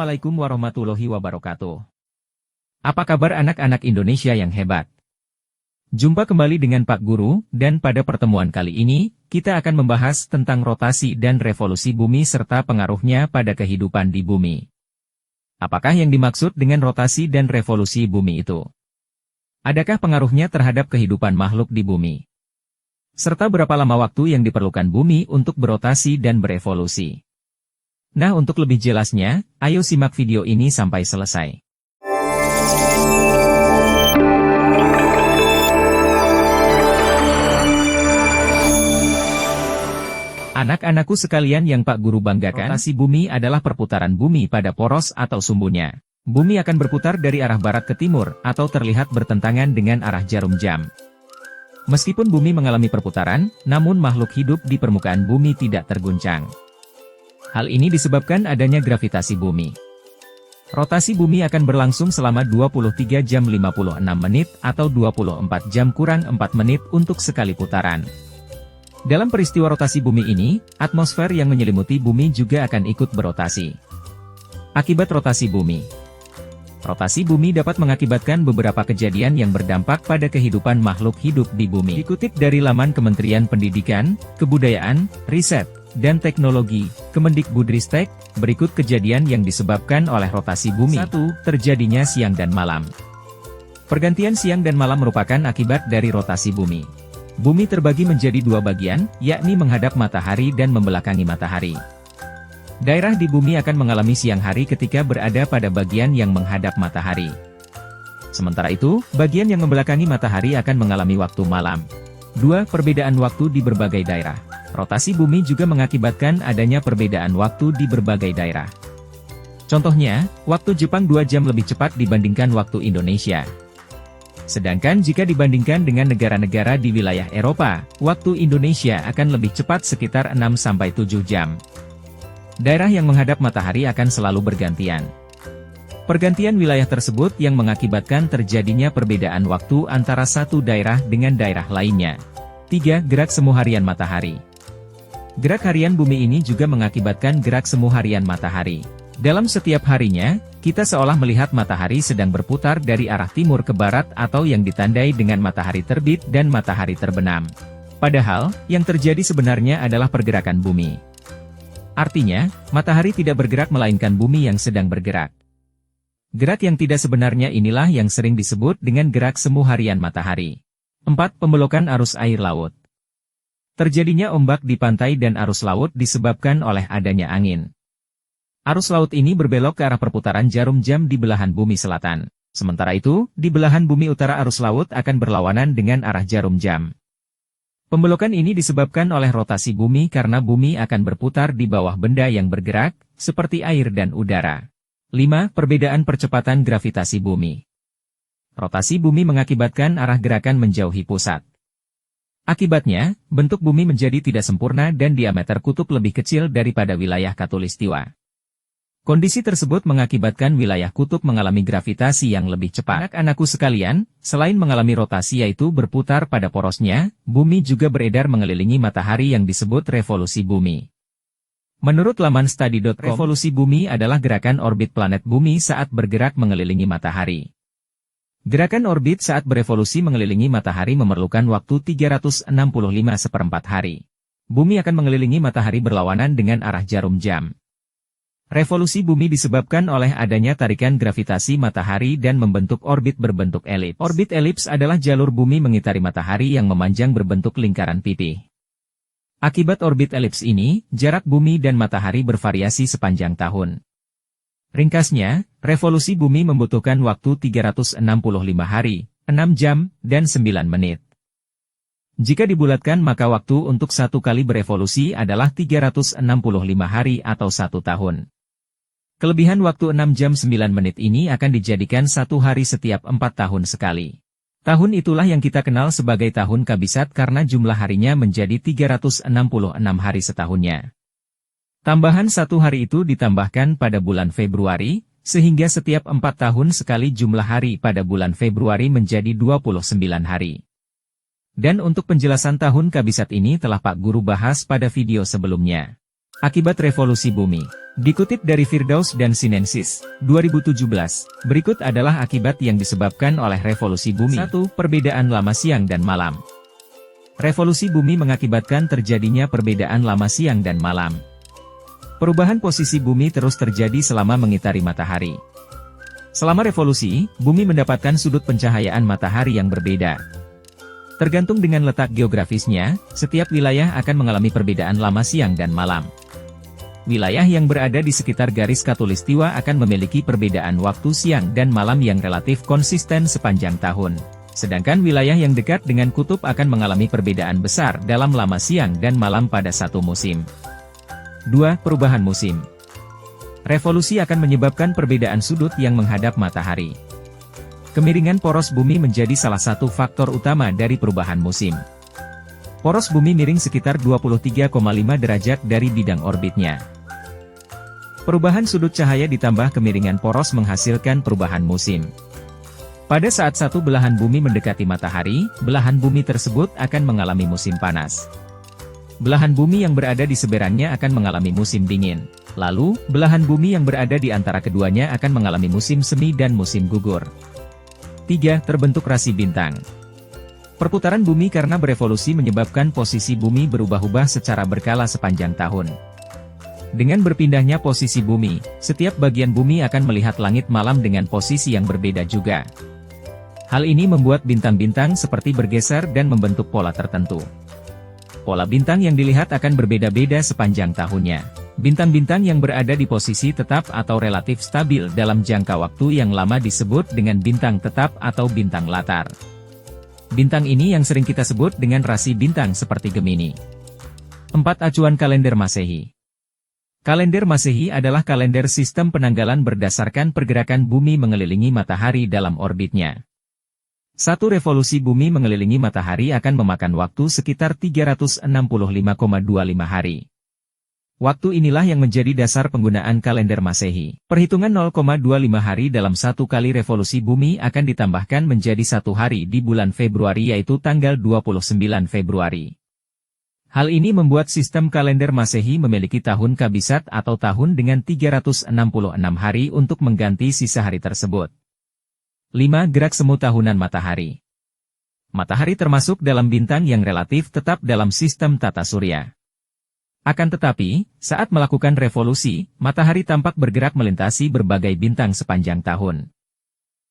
Assalamualaikum warahmatullahi wabarakatuh. Apa kabar anak-anak Indonesia yang hebat? Jumpa kembali dengan Pak Guru, dan pada pertemuan kali ini, kita akan membahas tentang rotasi dan revolusi bumi serta pengaruhnya pada kehidupan di bumi. Apakah yang dimaksud dengan rotasi dan revolusi bumi itu? Adakah pengaruhnya terhadap kehidupan makhluk di bumi? Serta berapa lama waktu yang diperlukan bumi untuk berotasi dan berevolusi? Nah, untuk lebih jelasnya, ayo simak video ini sampai selesai. Anak-anakku sekalian yang Pak Guru banggakan, rotasi bumi adalah perputaran bumi pada poros atau sumbunya. Bumi akan berputar dari arah barat ke timur, atau terlihat bertentangan dengan arah jarum jam. Meskipun bumi mengalami perputaran, namun makhluk hidup di permukaan bumi tidak terguncang. Hal ini disebabkan adanya gravitasi bumi. Rotasi bumi akan berlangsung selama 23 jam 56 menit atau 24 jam kurang 4 menit untuk sekali putaran. Dalam peristiwa rotasi bumi ini, atmosfer yang menyelimuti bumi juga akan ikut berotasi. Akibat rotasi bumi. Rotasi bumi dapat mengakibatkan beberapa kejadian yang berdampak pada kehidupan makhluk hidup di bumi. Dikutip dari laman Kementerian Pendidikan, Kebudayaan, Riset, dan Teknologi, Kemendikbudristek, berikut kejadian yang disebabkan oleh rotasi bumi. 1. Terjadinya siang dan malam. Pergantian siang dan malam merupakan akibat dari rotasi bumi. Bumi terbagi menjadi dua bagian, yakni menghadap matahari dan membelakangi matahari. Daerah di bumi akan mengalami siang hari ketika berada pada bagian yang menghadap matahari. Sementara itu, bagian yang membelakangi matahari akan mengalami waktu malam. 2. Perbedaan waktu di berbagai daerah. Rotasi bumi juga mengakibatkan adanya perbedaan waktu di berbagai daerah. Contohnya, waktu Jepang 2 jam lebih cepat dibandingkan waktu Indonesia. Sedangkan jika dibandingkan dengan negara-negara di wilayah Eropa, waktu Indonesia akan lebih cepat sekitar 6-7 jam. Daerah yang menghadap matahari akan selalu bergantian. Pergantian wilayah tersebut yang mengakibatkan terjadinya perbedaan waktu antara satu daerah dengan daerah lainnya. 3. Gerak semu harian matahari. Gerak harian bumi ini juga mengakibatkan gerak semu harian matahari. Dalam setiap harinya, kita seolah melihat matahari sedang berputar dari arah timur ke barat atau yang ditandai dengan matahari terbit dan matahari terbenam. Padahal, yang terjadi sebenarnya adalah pergerakan bumi. Artinya, matahari tidak bergerak melainkan bumi yang sedang bergerak. Gerak yang tidak sebenarnya inilah yang sering disebut dengan gerak semu harian matahari. 4. Pembelokan arus air laut. Terjadinya ombak di pantai dan arus laut disebabkan oleh adanya angin. Arus laut ini berbelok ke arah perputaran jarum jam di belahan bumi selatan. Sementara itu, di belahan bumi utara arus laut akan berlawanan dengan arah jarum jam. Pembelokan ini disebabkan oleh rotasi bumi karena bumi akan berputar di bawah benda yang bergerak, seperti air dan udara. 5. Perbedaan percepatan gravitasi bumi. Rotasi bumi mengakibatkan arah gerakan menjauhi pusat. Akibatnya, bentuk bumi menjadi tidak sempurna dan diameter kutub lebih kecil daripada wilayah khatulistiwa. Kondisi tersebut mengakibatkan wilayah kutub mengalami gravitasi yang lebih cepat. Anak-anakku sekalian, selain mengalami rotasi yaitu berputar pada porosnya, bumi juga beredar mengelilingi matahari yang disebut revolusi bumi. Menurut laman study.com, revolusi bumi adalah gerakan orbit planet bumi saat bergerak mengelilingi matahari. Gerakan orbit saat berevolusi mengelilingi matahari memerlukan waktu 365 seperempat hari. Bumi akan mengelilingi matahari berlawanan dengan arah jarum jam. Revolusi bumi disebabkan oleh adanya tarikan gravitasi matahari dan membentuk orbit berbentuk elips. Orbit elips adalah jalur bumi mengitari matahari yang memanjang berbentuk lingkaran pipih. Akibat orbit elips ini, jarak bumi dan matahari bervariasi sepanjang tahun. Ringkasnya, revolusi bumi membutuhkan waktu 365 hari, 6 jam, dan 9 menit. Jika dibulatkan maka waktu untuk satu kali berevolusi adalah 365 hari atau 1 tahun. Kelebihan waktu 6 jam 9 menit ini akan dijadikan 1 hari setiap 4 tahun sekali. Tahun itulah yang kita kenal sebagai tahun kabisat karena jumlah harinya menjadi 366 hari setahunnya. Tambahan 1 hari itu ditambahkan pada bulan Februari, sehingga setiap 4 tahun sekali jumlah hari pada bulan Februari menjadi 29 hari. Dan untuk penjelasan tahun kabisat ini telah Pak Guru bahas pada video sebelumnya. Akibat revolusi bumi. Dikutip dari Firdaus dan Sinensis, 2017, berikut adalah akibat yang disebabkan oleh revolusi bumi. 1. Perbedaan lama siang dan malam. Revolusi bumi mengakibatkan terjadinya perbedaan lama siang dan malam. Perubahan posisi bumi terus terjadi selama mengitari matahari. Selama revolusi, bumi mendapatkan sudut pencahayaan matahari yang berbeda. Tergantung dengan letak geografisnya, setiap wilayah akan mengalami perbedaan lama siang dan malam. Wilayah yang berada di sekitar garis khatulistiwa akan memiliki perbedaan waktu siang dan malam yang relatif konsisten sepanjang tahun. Sedangkan wilayah yang dekat dengan kutub akan mengalami perbedaan besar dalam lama siang dan malam pada satu musim. 2. Perubahan musim. Revolusi akan menyebabkan perbedaan sudut yang menghadap matahari. Kemiringan poros bumi menjadi salah satu faktor utama dari perubahan musim. Poros bumi miring sekitar 23,5 derajat dari bidang orbitnya. Perubahan sudut cahaya ditambah kemiringan poros menghasilkan perubahan musim. Pada saat satu belahan bumi mendekati matahari, belahan bumi tersebut akan mengalami musim panas. Belahan bumi yang berada di seberangnya akan mengalami musim dingin. Lalu, belahan bumi yang berada di antara keduanya akan mengalami musim semi dan musim gugur. 3. Terbentuk rasi bintang. Perputaran bumi karena berevolusi menyebabkan posisi bumi berubah-ubah secara berkala sepanjang tahun. Dengan berpindahnya posisi bumi, setiap bagian bumi akan melihat langit malam dengan posisi yang berbeda juga. Hal ini membuat bintang-bintang seperti bergeser dan membentuk pola tertentu. Pola bintang yang dilihat akan berbeda-beda sepanjang tahunnya. Bintang-bintang yang berada di posisi tetap atau relatif stabil dalam jangka waktu yang lama disebut dengan bintang tetap atau bintang latar. Bintang ini yang sering kita sebut dengan rasi bintang seperti Gemini. 4. Acuan kalender Masehi. Kalender Masehi adalah kalender sistem penanggalan berdasarkan pergerakan bumi mengelilingi matahari dalam orbitnya. Satu revolusi bumi mengelilingi matahari akan memakan waktu sekitar 365,25 hari. Waktu inilah yang menjadi dasar penggunaan kalender Masehi. Perhitungan 0,25 hari dalam satu kali revolusi bumi akan ditambahkan menjadi satu hari di bulan Februari yaitu tanggal 29 Februari. Hal ini membuat sistem kalender Masehi memiliki tahun kabisat atau tahun dengan 366 hari untuk mengganti sisa hari tersebut. 5. Gerak semu tahunan matahari. Matahari termasuk dalam bintang yang relatif tetap dalam sistem tata surya. Akan tetapi, saat melakukan revolusi, matahari tampak bergerak melintasi berbagai bintang sepanjang tahun.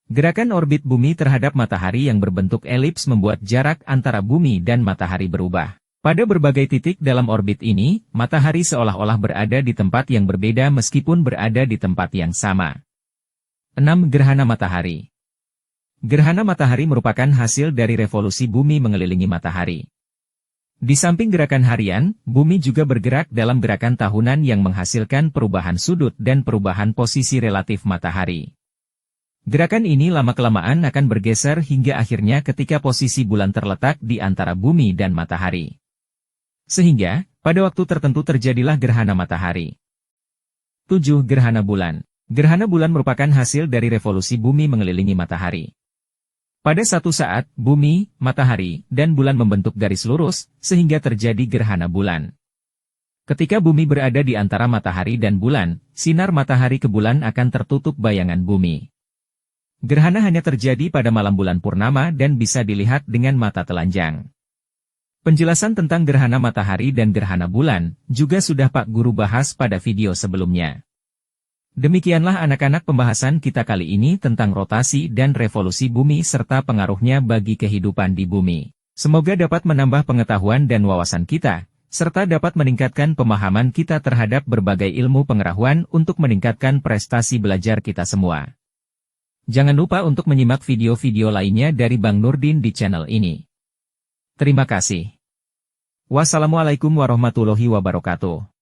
Gerakan orbit bumi terhadap matahari yang berbentuk elips membuat jarak antara bumi dan matahari berubah. Pada berbagai titik dalam orbit ini, matahari seolah-olah berada di tempat yang berbeda meskipun berada di tempat yang sama. 6. Gerhana matahari. Gerhana matahari merupakan hasil dari revolusi bumi mengelilingi matahari. Di samping gerakan harian, bumi juga bergerak dalam gerakan tahunan yang menghasilkan perubahan sudut dan perubahan posisi relatif matahari. Gerakan ini lama-kelamaan akan bergeser hingga akhirnya ketika posisi bulan terletak di antara bumi dan matahari. Sehingga, pada waktu tertentu terjadilah gerhana matahari. 7. Gerhana bulan. Gerhana bulan merupakan hasil dari revolusi bumi mengelilingi matahari. Pada satu saat, bumi, matahari, dan bulan membentuk garis lurus, sehingga terjadi gerhana bulan. Ketika bumi berada di antara matahari dan bulan, sinar matahari ke bulan akan tertutup bayangan bumi. Gerhana hanya terjadi pada malam bulan purnama dan bisa dilihat dengan mata telanjang. Penjelasan tentang gerhana matahari dan gerhana bulan, juga sudah Pak Guru bahas pada video sebelumnya. Demikianlah anak-anak pembahasan kita kali ini tentang rotasi dan revolusi bumi serta pengaruhnya bagi kehidupan di bumi. Semoga dapat menambah pengetahuan dan wawasan kita, serta dapat meningkatkan pemahaman kita terhadap berbagai ilmu pengetahuan untuk meningkatkan prestasi belajar kita semua. Jangan lupa untuk menyimak video-video lainnya dari Bang Nurdin di channel ini. Terima kasih. Wassalamualaikum warahmatullahi wabarakatuh.